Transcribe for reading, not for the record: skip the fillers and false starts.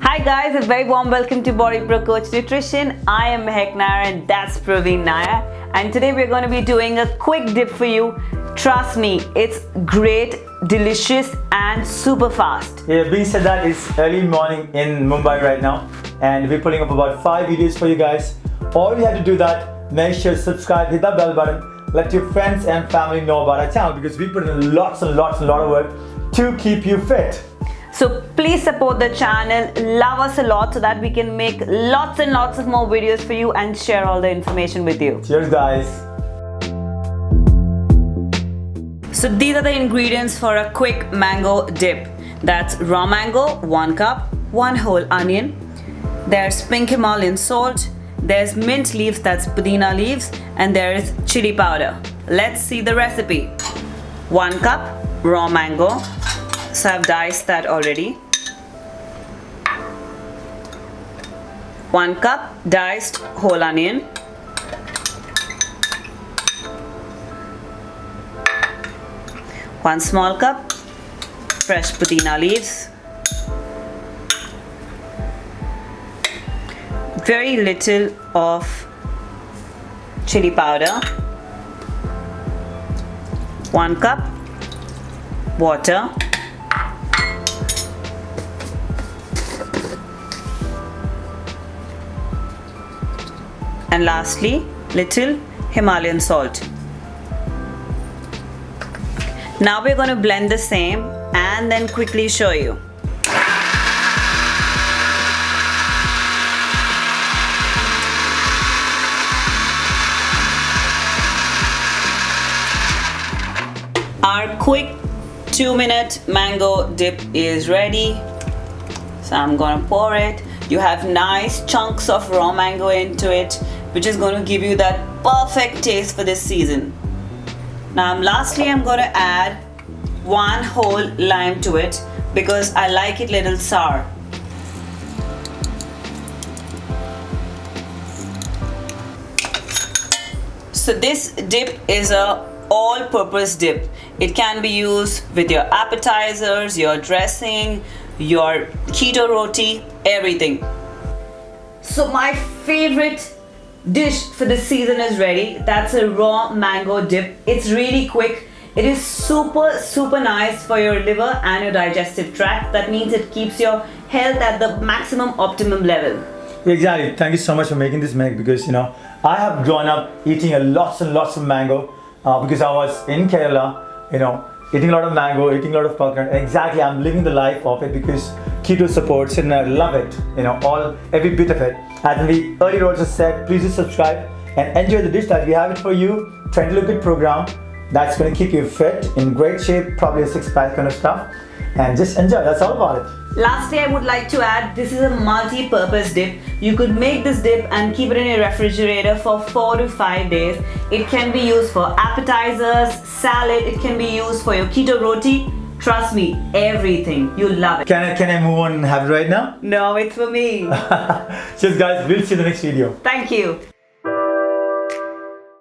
Hi guys, a very warm welcome to BodyProCoach Nutrition. I am Maahek Nair and that's Praveen Nair. And today we're going to be doing a quick dip for you. Trust me, it's great, delicious and super fast. Yeah, being said that, it's early morning in Mumbai right now and we're putting up about 5 videos for you guys. All you have to do that, make sure to subscribe, hit that bell button, let your friends and family know about our channel because we put in lots of work to keep you fit. So please support the channel, love us a lot so that we can make lots and lots of more videos for you and share all the information with you. Cheers guys. So these are the ingredients for a quick mango dip. That's raw mango, 1 cup, 1 whole onion. There's pink Himalayan salt, there's mint leaves, that's pudina leaves, and there is chili powder. Let's see the recipe. 1 cup raw mango. So I've diced that already. 1 cup diced whole onion. 1 small cup fresh pudina leaves. Very little of chili powder. 1 cup water. And lastly, little Himalayan salt. Now we're going to blend the same and then quickly show you. Our quick 2-minute mango dip is ready. So I'm going to pour it. You have nice chunks of raw mango into it, which is going to give you that perfect taste for this season. Now lastly, I'm going to add 1 whole lime to it because I like it little sour. So this dip is a all-purpose dip. It can be used with your appetizers, your dressing, your keto roti, everything. So my favorite dish for this season is ready. That's a raw mango dip. It's really quick. It is super nice for your liver and your digestive tract. That means it keeps your health at the maximum optimum level. Exactly. Thank you so much for making this, Meg, because I have grown up eating lots and lots of mango because I was in Kerala, eating a lot of mango, eating a lot of coconut. Exactly, I'm living the life of it because keto supports it and I love it, every bit of it. As in the earlier also said, please do subscribe and enjoy the dish that we have it for you. Trying to look good program that's going to keep you fit, in great shape, probably a 6-pack kind of stuff, and just enjoy. That's all about it. Lastly, I would like to add, this is a multi-purpose dip. You could make this dip and keep it in your refrigerator for 4 to 5 days. It can be used for appetizers, salad, it can be used for your keto roti. Trust me, everything. You'll love it. Can I move on and have it right now? No, it's for me. Cheers guys, we'll see you in the next video. Thank you.